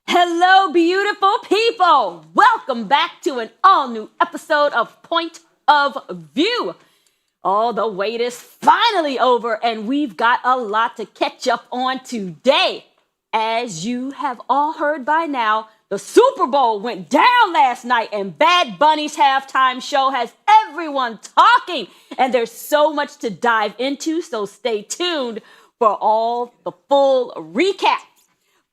Hello, beautiful people. Welcome back to an all new episode of Point of View. Oh, the wait is finally over, and we've got a lot to catch up on today. As you have all heard by now, the Super Bowl went down last night, and Bad Bunny's halftime show has everyone talking. And there's so much to dive into, so stay tuned for all the full recap.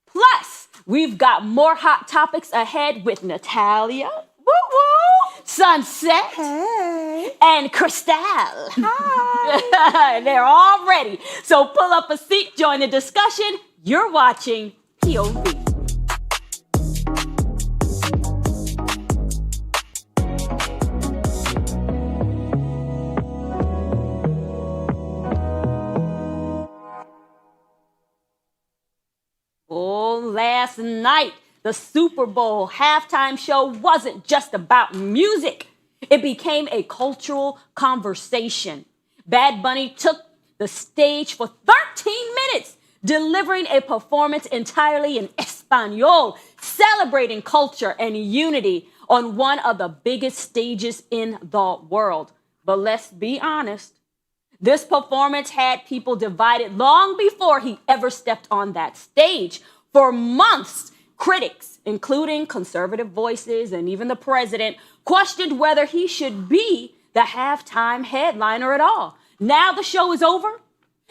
Plus, we've got more hot topics ahead with Natalia, woo woo, Sunset, Hey. and Crystal. Hi. They're all ready. So pull up a seat, join the discussion. You're watching POV. Oh, last night, the Super Bowl halftime show wasn't just about music. It became a cultural conversation. Bad Bunny took the stage for 13 minutes, delivering a performance entirely in Espanol, celebrating culture and unity on one of the biggest stages in the world. But let's be honest, this performance had people divided long before he ever stepped on that stage. For months, critics, including conservative voices and even the president, questioned whether he should be the halftime headliner at all. Now the show is over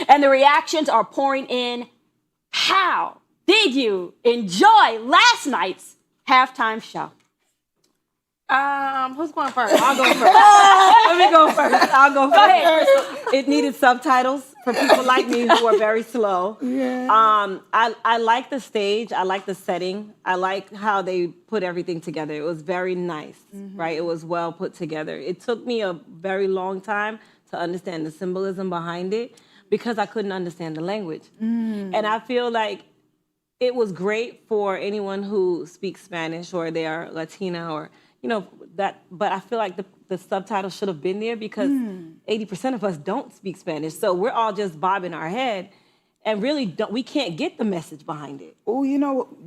and the reactions are pouring in. How did you enjoy last night's halftime show? Who's going first? I'll go first. Let me go first. I'll go first. Go ahead. It needed subtitles for people like me who are very slow. Yeah. I like the stage. I like the setting. I like how they put everything together. It was very nice, right? It was well put together. It took me a very long time to understand the symbolism behind it because I couldn't understand the language. And I feel like it was great for anyone who speaks Spanish or they are Latina or that, but I feel like the subtitles should have been there because 80% of us don't speak Spanish. So we're all just bobbing our head and really we can't get the message behind it. Oh,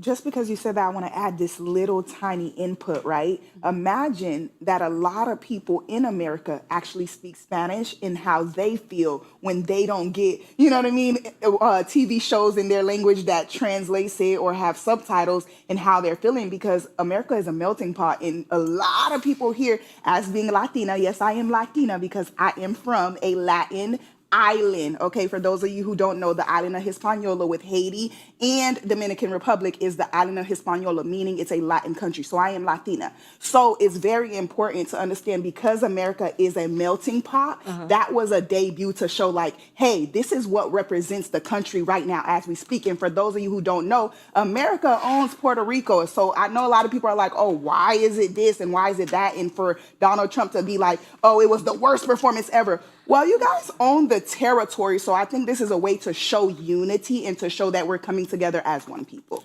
just because you said that, I want to add this little tiny input, right? Imagine that a lot of people in America actually speak Spanish and how they feel when they don't get, TV shows in their language that translates it or have subtitles and how they're feeling because America is a melting pot and a lot of people here as being Latina. Yes, I am Latina because I am from a Latin island. Okay, for those of you who don't know, the island of Hispaniola with Haiti and Dominican Republic is the island of Hispaniola, meaning it's a Latin country. So I am Latina. So it's very important to understand because America is a melting pot, that was a debut to show like, hey, this is what represents the country right now as we speak. And for those of you who don't know, America owns Puerto Rico. So I know a lot of people are like, oh, why is it this and why is it that? And for Donald Trump to be like, oh, it was the worst performance ever. Well, you guys own the territory, so I think this is a way to show unity and to show that we're coming together as one people.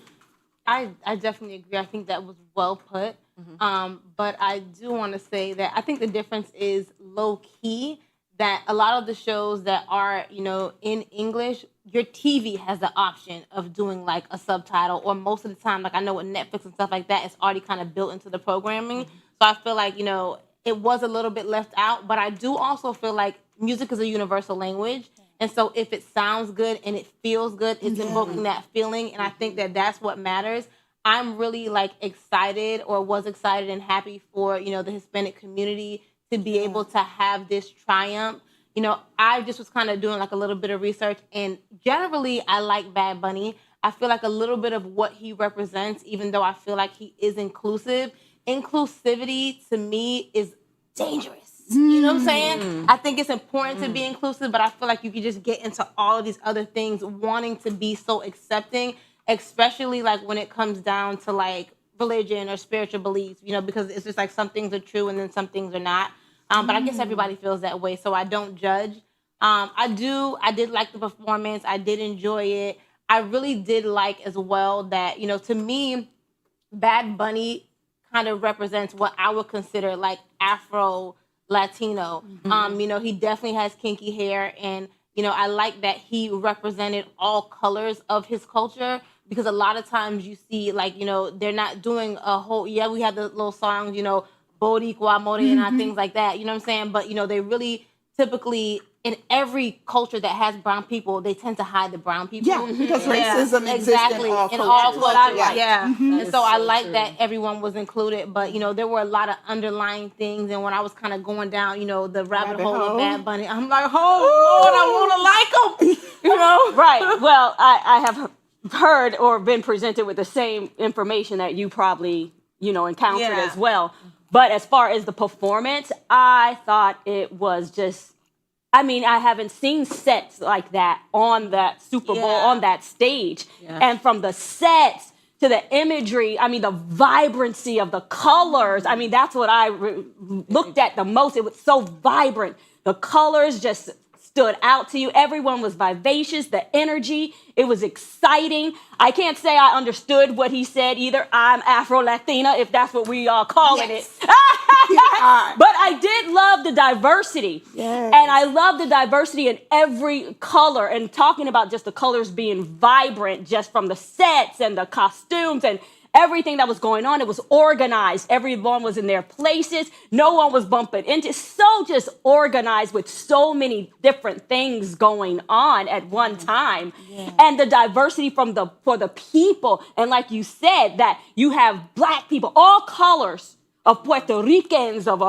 I definitely agree. I think that was well put. But I do want to say that I think the difference is low key, that a lot of the shows that are, in English, your TV has the option of doing like a subtitle, or most of the time, like I know with Netflix and stuff like that, it's already kind of built into the programming. So I feel like, it was a little bit left out, but I do also feel like music is a universal language. And so if it sounds good and it feels good, it's invoking that feeling. And I think that that's what matters. I'm really excited or was excited and happy for, the Hispanic community to be able to have this triumph. I just was kind of doing a little bit of research, and generally I like Bad Bunny. I feel like a little bit of what he represents, even though I feel like he is inclusive. Inclusivity to me is dangerous. You know what I'm saying? I think it's important to be inclusive, but I feel like you can just get into all of these other things wanting to be so accepting, especially when it comes down to religion or spiritual beliefs, because it's just some things are true and then some things are not. But I guess everybody feels that way, so I don't judge. I did like the performance. I did enjoy it. I really did like as well that, to me, Bad Bunny kind of represents what I would consider Afro Latino. He definitely has kinky hair, and I like that he represented all colors of his culture because a lot of times you see like, they're not doing a whole, we have the little songs, Boricua, Morena, things like that, you know what I'm saying? But, they really typically, in every culture that has brown people, they tend to hide the brown people. Yeah, because racism exists exactly. in all in all cultures. cultures. Yeah. And so I like that everyone was included, but there were a lot of underlying things. And when I was kind of going down, the rabbit hole of Bad Bunny, I'm like, oh Lord, I want to like him. Right. Well, I have heard or been presented with the same information that you probably, encountered as well. But as far as the performance, I thought it was just, I haven't seen sets like that on that Super Bowl, on that stage. Yeah. And from the sets to the imagery, the vibrancy of the colors, that's what I looked at the most. It was so vibrant. The colors just stood out to you. Everyone was vivacious, the energy, it was exciting. I can't say I understood what he said either. I'm Afro-Latina, if that's what we are calling it. But I did love the diversity. Yes. And I love the diversity in every color, and talking about just the colors being vibrant just from the sets and the costumes and everything that was going on. It was organized. Everyone was in their places. No one was bumping into. So just organized with so many different things going on at one time. Yeah. And the diversity for the people. And like you said, that you have Black people, all colors, of Puerto Ricans, of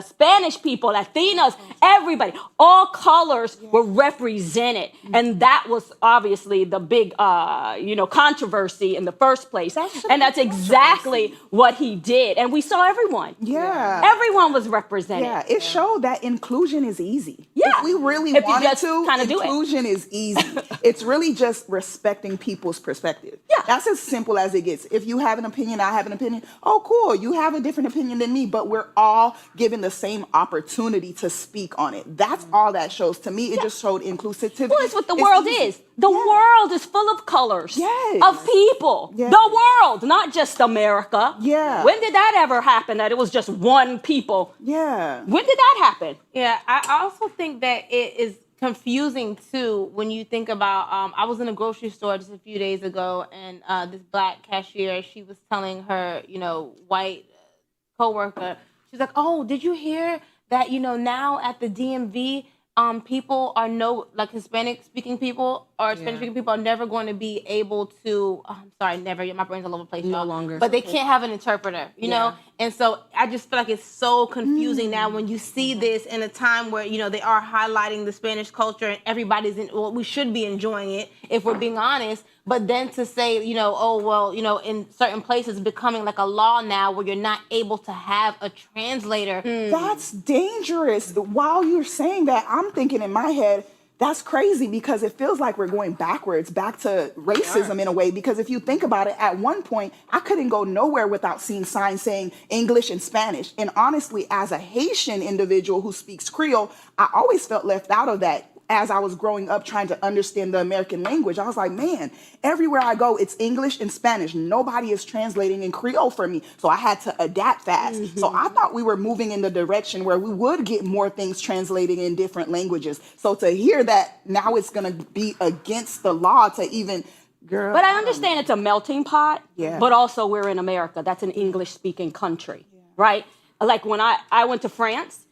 Spanish people, Latinos, everybody, all colors were represented. And that was obviously the big, controversy in the first place. And that's exactly what he did. And we saw everyone. Yeah. Everyone was represented. Yeah, it showed that inclusion is easy. Yeah. If we really wanted to, inclusion is easy. It's really just respecting people's perspective. Yeah. That's as simple as it gets. If you have an opinion, I have an opinion. Oh, cool. You have a different opinion than me, but we're all given the same opportunity to speak on it. That's all that shows. To me, it just showed inclusivity. Well, it's what the world is. The world is full of colors, yes, of people. Yes. The world, not just America. Yeah. When did that ever happen, that it was just one people? Yeah. When did that happen? Yeah, I also think that it is confusing too when you think about, I was in a grocery store just a few days ago, and this Black cashier, she was telling her, white coworker, she's like, oh, did you hear that, now at the DMV, people are Hispanic speaking people or Spanish speaking people are never going to be able to, never, my brain's all over the place, no longer. But they can't have an interpreter, you know? And so I just feel like it's so confusing now when you see this in a time where, they are highlighting the Spanish culture and everybody's we should be enjoying it if we're being honest. But then to say, in certain places becoming like a law now where you're not able to have a translator. That's dangerous. While you're saying that, I'm thinking in my head, that's crazy, because it feels like we're going backwards, back to racism in a way. Because if you think about it, at one point, I couldn't go nowhere without seeing signs saying English and Spanish. And honestly, as a Haitian individual who speaks Creole, I always felt left out of that. As I was growing up trying to understand the American language, I was like, man, everywhere I go, it's English and Spanish. Nobody is translating in Creole for me. So I had to adapt fast. Mm-hmm. So I thought we were moving in the direction where we would get more things translating in different languages. So to hear that now it's going to be against the law to even... Girl, but I understand it's a melting pot, yeah. But also we're in America. That's an English-speaking country, right? Like when I went to France,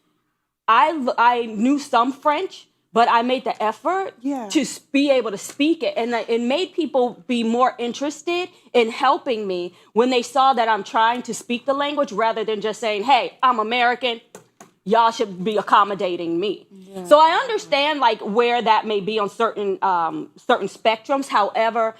I knew some French, but I made the effort to be able to speak it. And it made people be more interested in helping me when they saw that I'm trying to speak the language rather than just saying, hey, I'm American. Y'all should be accommodating me. Yeah. So I understand where that may be on certain spectrums. However,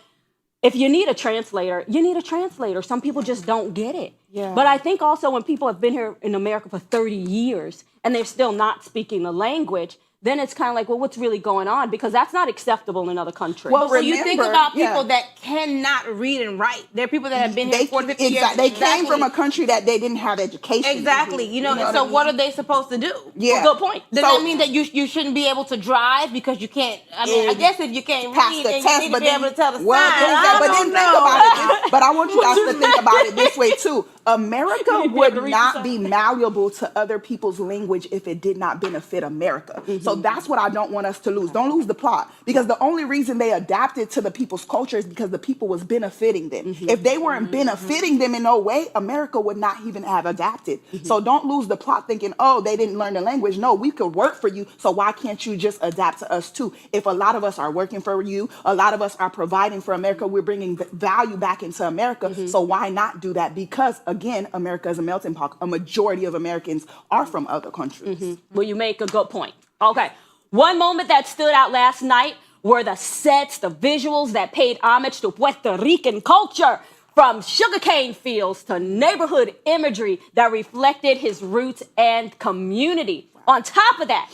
if you need a translator, you need a translator. Some people just don't get it. Yeah. But I think also when people have been here in America for 30 years and they're still not speaking the language, then it's kind of like, well, what's really going on? Because that's not acceptable in other countries. Well, so you think about people that cannot read and write. There are people that have been here 40, 50 years. They came from a country that they didn't have education. Exactly. And so what are they supposed to do? Yeah. Well, good point. Does that mean that you shouldn't be able to drive because you can't? I guess if you can't read, then you need to be able to tell the signs. But then think about it. But I want you guys to think about it this way, too. America would not be malleable to other people's language if it did not benefit America. So that's what I don't want us to lose. Don't lose the plot, because the only reason they adapted to the people's culture is because the people was benefiting them. If they weren't benefiting them in no way, America would not even have adapted. So don't lose the plot thinking, oh, they didn't learn the language. No, we could work for you. So why can't you just adapt to us too? If a lot of us are working for you, a lot of us are providing for America, we're bringing value back into America. So why not do that? Because again, America is a melting pot. A majority of Americans are from other countries. Well, you make a good point. Okay. One moment that stood out last night were the sets, the visuals that paid homage to Puerto Rican culture, from sugarcane fields to neighborhood imagery that reflected his roots and community. On top of that,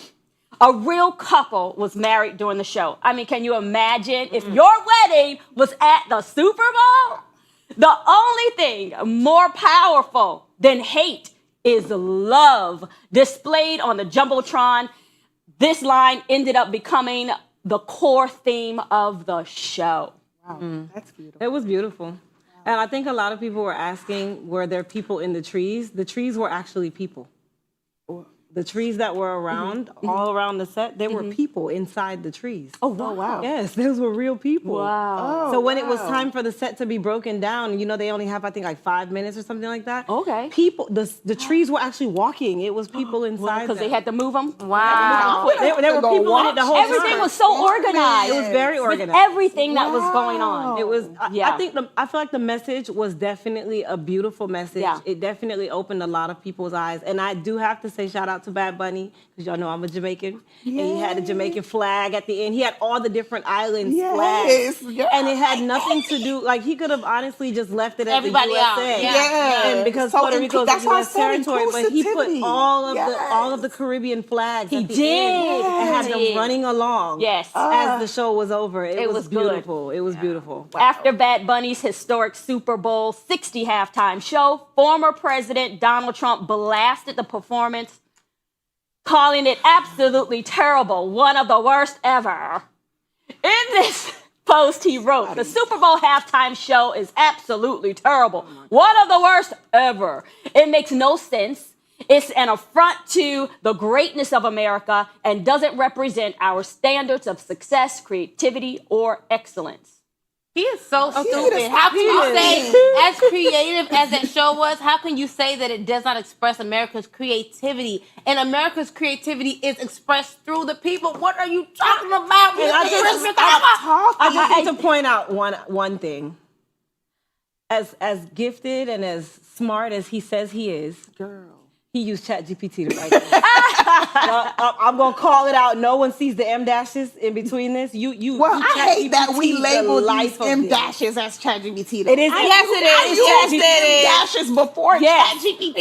a real couple was married during the show. I mean, can you imagine if your wedding was at the Super Bowl? The only thing more powerful than hate is love, displayed on the Jumbotron. This line ended up becoming the core theme of the show. Wow, that's beautiful. It was beautiful. And I think a lot of people were asking, were there people in the trees? The trees were actually people. The trees that were around, all around the set, there were people inside the trees. Oh, wow. Yes, those were real people. Wow. So when it was time for the set to be broken down, you know, they only have, I think, like 5 minutes or something like that. Okay. People, the trees were actually walking. It was people inside. Because they had to move them? Wow. There were people in it the whole time. Everything was so organized. It was very organized. With everything that was going on. It was. Yeah. I feel like the message was definitely a beautiful message. Yeah. It definitely opened a lot of people's eyes. And I do have to say shout out to Bad Bunny, because y'all know I'm a Jamaican. And he had a Jamaican flag at the end. He had all the different islands flags. Yeah. And it had nothing to do, like he could have honestly just left it at Everybody the USA. out. Yeah. And because So Puerto Rico is that's a why I U.S. said territory, but he put inclusivity. all of the Caribbean flags. He at the did. end and had He them did. running along. Yes. As the show was over. It was good. beautiful. It was beautiful. After Bad Bunny's historic Super Bowl 60 halftime show, former President Donald Trump blasted the performance, calling it absolutely terrible, one of the worst ever. In this post, he wrote, "The Super Bowl halftime show is absolutely terrible, one of the worst ever. It makes no sense. It's an affront to the greatness of America and doesn't represent our standards of success, creativity, or excellence." He is so is stupid. How can you say, as creative as that show was, how can you say that it does not express America's creativity? And America's creativity is expressed through the people. What are you talking about? I just need to point out one thing. As gifted and as smart as he says he is, he used ChatGPT to write it. I'm gonna call it out. No one sees the M dashes in between this. I hate that we label these M M dashes as ChatGPT. It is. Yes, it is. I used Yes, M dashes before Yes. ChatGPT.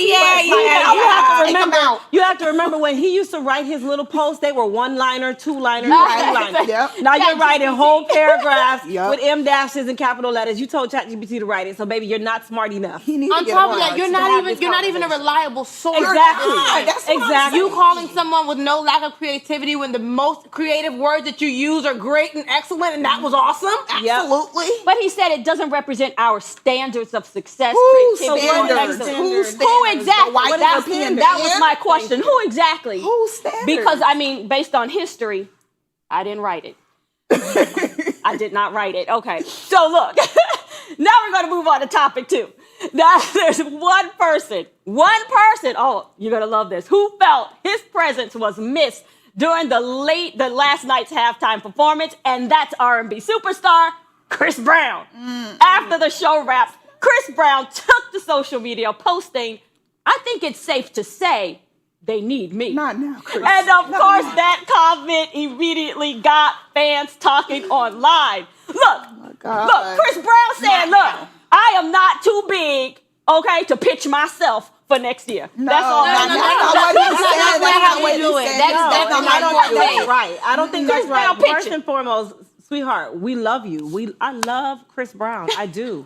You have to remember when he used to write his little posts, they were one-liner, two-liner, Right. three-liner. Yep. Now you're writing whole paragraphs Yep. with M dashes and capital letters. You told ChatGPT to write it, so baby, you're not smart enough. He needs to On get top of on that, to you're not even a reliable source. Exactly. That's what I'm Exactly. You calling someone with no lack of creativity when the most creative words that you use are great and excellent, and that was awesome? Absolutely. But he said it doesn't represent our standards of success, Whose creativity, or standards? excellence. Whose Who standards? exactly? The white European That was man? my question. Who exactly? Whose standards? Because, I mean, based on history, I didn't write it. I did not write it. Okay. So look, now we're going to move on to topic 2. Now there's one person, oh, you're going to love this, who felt his presence was missed during the last night's halftime performance, and that's R&B superstar Chris Brown. After the show wrapped, Chris Brown took to social media posting, "I think it's safe to say they need me." Not now, Chris. And of Not course, now. that comment immediately got fans talking online. Look, God. Chris Brown said, "Look, I am not too big, okay, to pitch myself for next year." That's all. That's not what he said. That's not what he said. That's not I don't what think he that's right. I don't think that's Chris Brown right. First pitching. and foremost, sweetheart, we love you. I love Chris Brown. I do.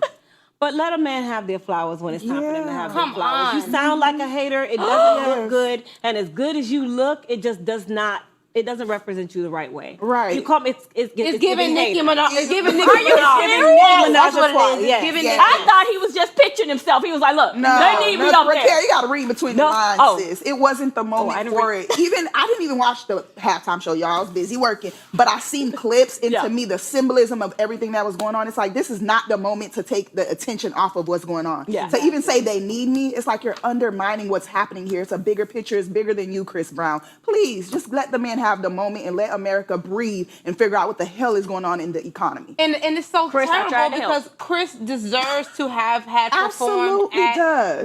But let a man have their flowers when it's time for them to have their Come flowers. on. You sound like a hater. It doesn't look good. And as good as you look, it just does not it doesn't represent you the right way. Right. You come, it's giving Nicki Minaj. It's giving Nicki Are you Minaj. serious? That's what it is. It's Yes, giving yes. Nicki. I thought he was just picturing himself. He was like, look, No, they need me no, up there. Raquel, you got to read between the No. lines, Oh. sis. It wasn't the moment I didn't for read- it. I didn't even watch the halftime show, y'all. I was busy working, but I seen clips, and Yeah. to me, the symbolism of everything that was going on. It's like this is not the moment to take the attention off of what's going on. Yeah. To even say they need me, it's like you're undermining what's happening here. It's a bigger picture. It's bigger than you, Chris Brown. Please just let the man have the moment and let America breathe and figure out what the hell is going on in the economy. And it's so Chris, I'm trying terrible to help. because Chris deserves to have had performed Absolutely at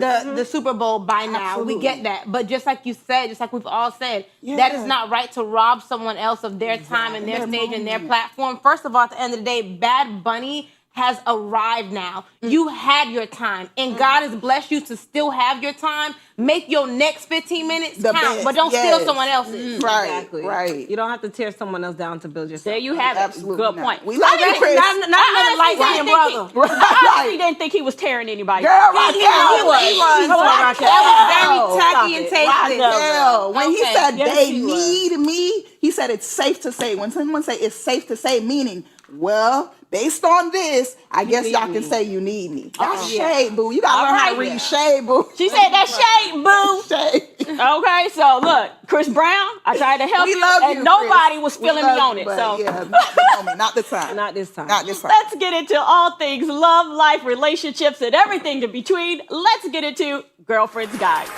does. the Super Bowl by now. Absolutely. We get that. But just like you said, just like we've all said, Yeah. that is not right to rob someone else of their time and their Their stage and their moment. platform. First of all, at the end of the day, Bad Bunny has arrived now. You had your time, and God has blessed you to still have your time. Make your next 15 minutes The count, best, but don't yes. steal someone else's. Right, Exactly. right. You don't have to tear someone else down to build yourself. There you have it. Absolutely Good not. point. We love you, didn't- Chris. Not another I light-skinned honestly brother. didn't think he- I honestly Right. didn't think he was tearing anybody. Girl, Raquel, He was. Come on, Raquel. That was very Stop tacky and it. tasteless. Raquel, when he Okay. said Yes, they he was. need me, he said it's safe to say. When someone say it's safe to say, meaning, well, based on this, I guess need y'all me. can say you need me. That's Yeah. shade, boo. You gotta All learn how to right. read shade, boo. She said that shade, boo. Shade. Okay, so look, Chris Brown, I tried to help We you, love and you, nobody Chris. was We feeling me love on you, it. but So yeah, not the moment, not the time. Not this time. Not this time. let's get into all things love, life, relationships, and everything in between. Let's get into Girlfriend's Guide.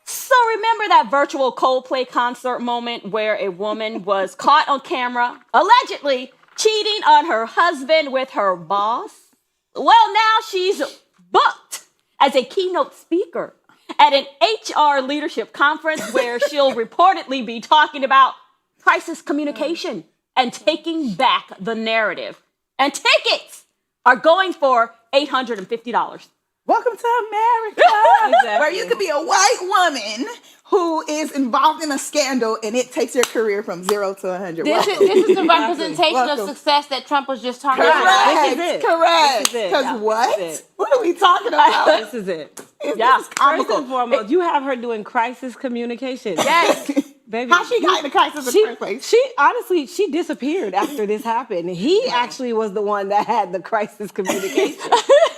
So remember that virtual Coldplay concert moment where a woman was caught on camera allegedly cheating on her husband with her boss? Well, now she's booked as a keynote speaker at an HR leadership conference where she'll reportedly be talking about crisis communication and taking back the narrative. And tickets are going for $850. Welcome to America, Exactly. where you could be a white woman who is involved in a scandal and it takes your career from 0 to 100. This Welcome. is the representation Welcome. of success that Trump was just talking Correct. about. This is it. Correct. This is it. Because Yeah, what? this is it. What are we talking about? This is it. Yeah. This is First comical. and foremost, you have her doing crisis communication. Yes. Baby, How she got in the crisis in the first place? She honestly, she disappeared after this happened. He actually was the one that had the crisis communication.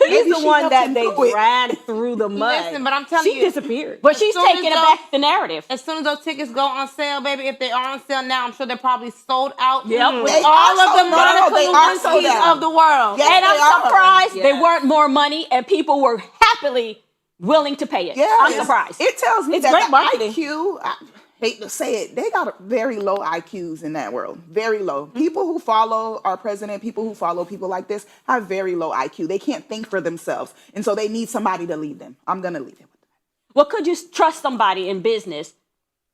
He's Maybe the she one helped that him they do it. dragged through the mud. Listen, but I'm telling she you- disappeared. But she's soon as taking those- back the narrative. As soon as those tickets go on sale, baby, if they are on sale now, I'm sure they're probably sold out. Yep. With They all are of the sold- no, they are sold Monica out. of the world. Yes, And they I'm are. surprised they Yes. weren't more money and people were happily willing to pay it. Yeah, I'm it's- surprised. It tells me It's that great the marketing. IQ, I hate to say it, they got very low IQs in that world. Very low. People who follow our president, people who follow people like this, have very low IQ. They can't think for themselves. And so they need somebody to lead them. I'm going to lead them with that. Well, could you trust somebody in business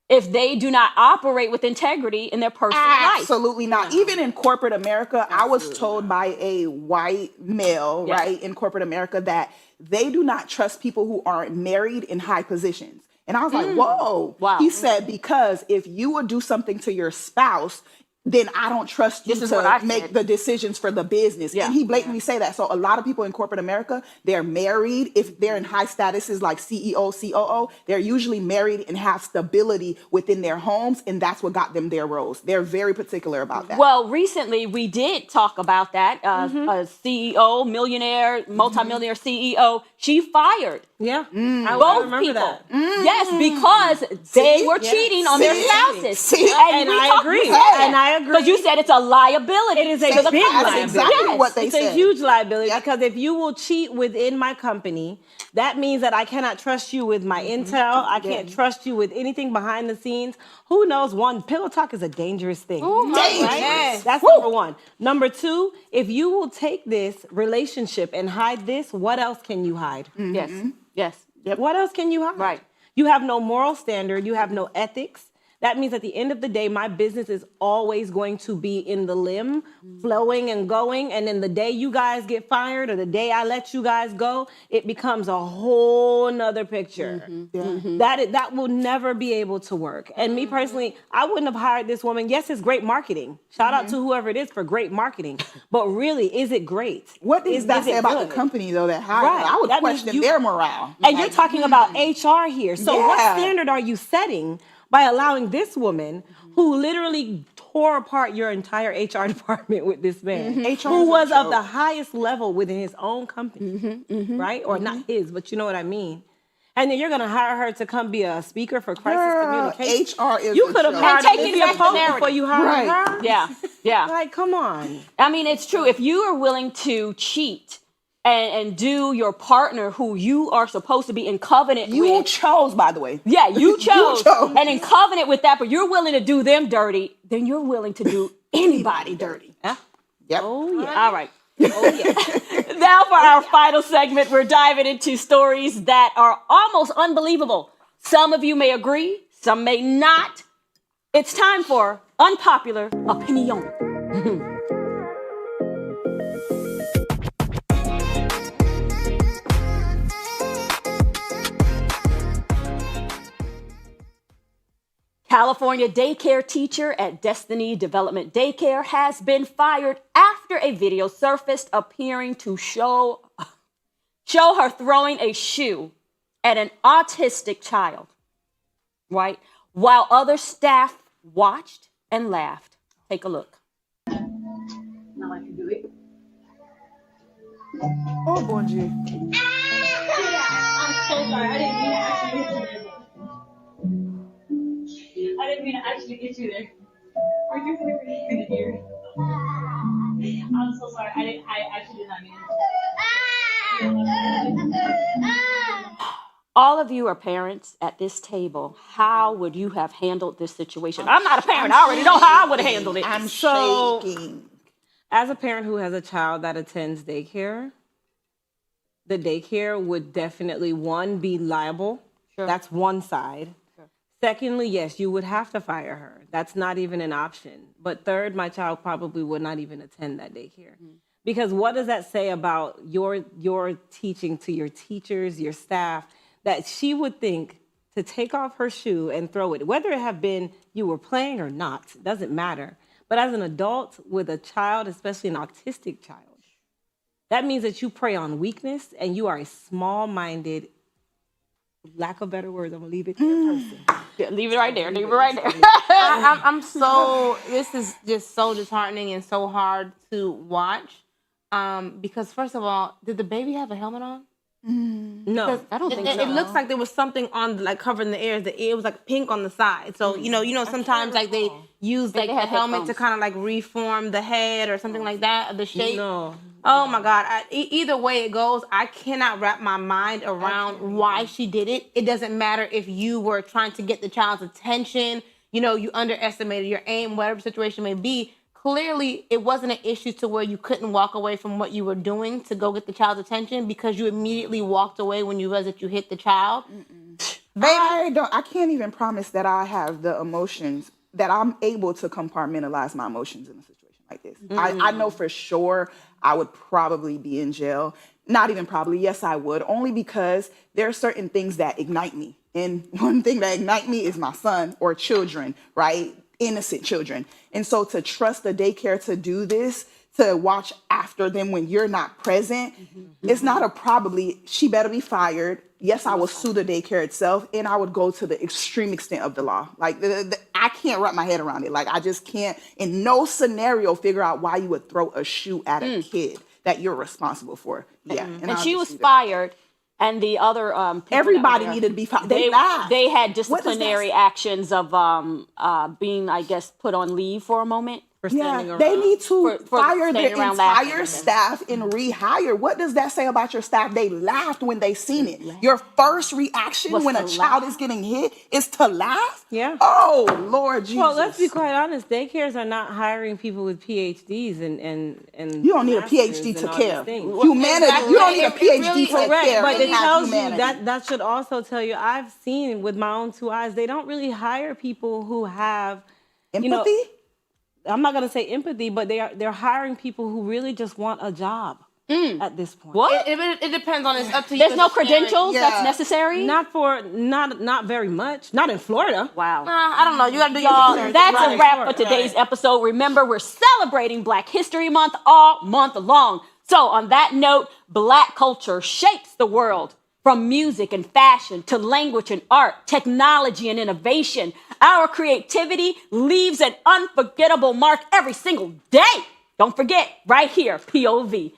if they do not operate with integrity in their personal life? Absolutely not. Even in corporate America, I was told by a white male, Yes. right, in corporate America that they do not trust people who aren't married in high positions. And I was like, whoa. Wow. He said, because if you would do something to your spouse, then I don't trust you This is what I to make said. the decisions for the business. Yeah. And he blatantly say that. So a lot of people in corporate America, they're married. If they're in high statuses like CEO, COO, they're usually married and have stability within their homes. And that's what got them their roles. They're very particular about that. Well, recently we did talk about that. A CEO, millionaire, multimillionaire CEO, she fired Yeah, I both remember people. that. Yes, because they See? were Yes. cheating on their See? spouses. See? And I agree. And I agree. Because you said it's a liability. It is a to the big company. That's exactly Yes. what they It's said. a huge liability Yep. because if you will cheat within my company, that means that I cannot trust you with my intel. I can't trust you with anything behind the scenes. Who knows? One, pillow talk is a dangerous thing. Dangerous. Yes. That's number one. Number two, if you will take this relationship and hide this, what else can you hide? Yes. Yes. What else can you hide? Right. You have no moral standard. You have no ethics. That means at the end of the day, my business is always going to be in the limb, flowing and going. And then the day you guys get fired or the day I let you guys go, it becomes a whole nother picture. That will never be able to work. And me personally, I wouldn't have hired this woman. Yes, it's great marketing. Shout out to whoever it is for great marketing. But really, is it great? What does that say about good? the company, though, that hired Right. her? I would That means question their morale. And you're talking about HR here. So what Yeah. standard are you setting by allowing this woman who literally tore apart your entire HR department with this man, HR who is a was of joke. the highest level within his own company, right? Or not his, but you know what I mean. And then you're gonna hire her to come be a speaker for crisis Girl, communication. HR is You a could have joke. hired And taking Olivia back the Pope narrative. before you hired Right. her. Yeah, yeah. Like, come on. I mean, it's true. If you are willing to cheat and do your partner who you are supposed to be in covenant You with. chose, by the way. Yeah, you chose. chose. And in covenant with that, but you're willing to do them dirty, then you're willing to do anybody dirty. Yeah. Yep. Oh yeah. All right. Now for our final segment, we're diving into stories that are almost unbelievable. Some of you may agree, some may not. It's time for Unpopular Opinion. California daycare teacher at Destiny Development Daycare has been fired after a video surfaced appearing to show her throwing a shoe at an autistic child, right? While other staff watched and laughed. Take a look. Now I can do it. Oh, bonjour. I'm so sorry. I didn't mean to actually hit you there. I didn't mean to actually get you there. Are you gonna hear? I'm so sorry. I actually did not mean it. All of you are parents at this table. How would you have handled this situation? I'm not a parent. I already know how I would have handled it. I'm So- shaking. As a parent who has a child that attends daycare, the daycare would definitely, one, be liable. Sure. That's one side. Sure. Secondly, yes, you would have to fire her. That's not even an option. But third, my child probably would not even attend that daycare. Because what does that say about your teaching to your teachers, your staff, that she would think to take off her shoe and throw it, whether it have been you were playing or not, doesn't matter. But as an adult with a child, especially an autistic child, that means that you prey on weakness and you are a small-minded, lack of better words, I'm gonna leave it there, person. Yeah, leave it right there. Leave it right there. I'm so, this is just so disheartening and so hard to watch. Because first of all, did the baby have a helmet on? No. I don't think so. It looks like there was something on, like, covering the ears. It was like pink on the side. So you know, sometimes like they use like they the have helmet to headphones. kind of like reform the head or something like that, the shape. No. Oh my God! Either way it goes, I cannot wrap my mind around why she did it. It doesn't matter if you were trying to get the child's attention. You know, you underestimated your aim, whatever situation may be. Clearly, it wasn't an issue to where you couldn't walk away from what you were doing to go get the child's attention because you immediately walked away when you realized that you hit the child. I can't even promise that I have the emotions, that I'm able to compartmentalize my emotions in a situation like this. I know for sure I would probably be in jail. Not even probably, yes, I would, only because there are certain things that ignite me. And one thing that ignite me is my son or children, right? Innocent children. And so to trust the daycare to do this, to watch after them when you're not present, it's not a probably, she better be fired. Yes, I will sue the daycare itself, and I would go to the extreme extent of the law. Like, I can't wrap my head around it. Like, I just can't, in no scenario, figure out why you would throw a shoe at a kid that you're responsible for. Yeah. And she was fired, and the other people Everybody that were there, needed to be fired. They laughed. They had What does that disciplinary say? actions of being, I guess, put on leave for a moment. for standing around. They need to For fire their standing around laughing entire with them. staff and rehire. What does that say about your staff? They laughed when they seen it. Your first reaction Was when to a child laugh. is getting hit is to laugh? Yeah. Oh, Lord Jesus. Well, let's be quite honest. Daycares are not hiring people with PhDs and You don't need a masters PhD to and all these care. things. Humanity, Exactly. you don't need a It PhD really- to Correct, care but and it have tells you humanity. that should also tell you. I've seen with my own two eyes, they don't really hire people who have Empathy? I'm not gonna say empathy, but they're hiring people who really just want a job at this point. What? It depends on it's up to you. There's as no a parent. credentials Yeah. that's necessary? Not very much. Not in Florida. Wow. I don't know. You got to do your Y'all, research. that's a Right, wrap right, for today's episode. Remember, we're celebrating Black History Month all month long. So, on that note, Black culture shapes the world from music and fashion to language and art, technology and innovation. Our creativity leaves an unforgettable mark every single day. Don't forget, right here, POV.